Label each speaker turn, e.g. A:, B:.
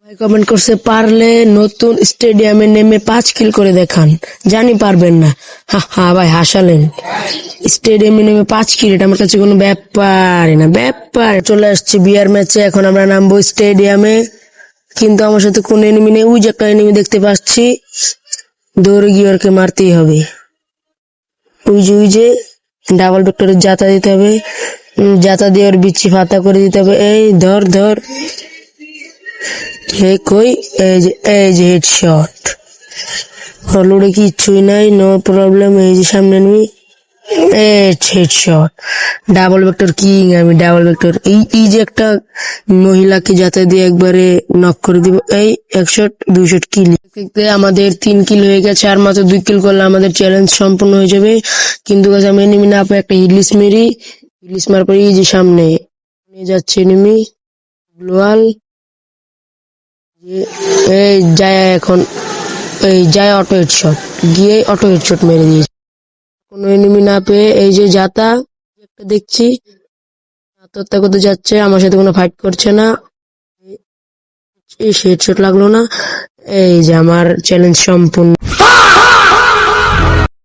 A: ভাই কমেন্ট করছে পারলে নতুন স্টেডিয়ামে নেমে 5 কিল করে দেখান। জানি পারবেন না। হা ভাই হাসালেন। স্টেডিয়ামে নেমে 5 কিল, এটা আমার কাছে কোনো ব্যাপারই না। চলে আসছি বিয়ার ম্যাচে, এখন আমরা নামবো স্টেডিয়ামে। কিন্তু আমার সাথে কোন এনিমি নেই, ওই যে একটা এনিমি দেখতে পাচ্ছি, দৌড়ে গিয়ে ওরকে মারতেই হবে। ওই যে ডাবল ভেক্টরের জাতা দিতে হবে, জাতা দিয়ে ওর বিচি ফাতা করে দিতে হবে। এই ধর কই, এই যে হেডশট। হলুডে কিচ্ছুই নাই, নো প্রবলেম। এই যে সামনে নিবি, হেডশট। ডাবল ভেক্টর কিং আমি, ডাবল ভেক্টর। এই যে একটা মহিলাকে যাতে দিয়ে একবারে নক করে দিব। এই 1 শট 2 শট কিল। আমাদের 3 কিল হয়ে গেছে, আর মাত্র 2 কিল করলে আমাদের চ্যালেঞ্জ সম্পূর্ণ হয়ে যাবে। কিন্তু গাইস আমি এনিমি না পেয়ে একটা হিলিস মারার পরে এই যে সামনে নিয়ে যাচ্ছে এনিমি গ্লোয়াল। এই যায় এখন, এই যায় অটো হেডশট, গিয়ে অটো হেডশট মেরে দিয়েছে। কোনো এনিমি না পেয়ে এই যে জাতা একটা দেখছি আত্মহত্যা করতে যাচ্ছে, আমার সাথে কোনো ফাইট করছে না। এই হেডশট লাগলো না। এই যে আমার চ্যালেঞ্জ সম্পূর্ণ।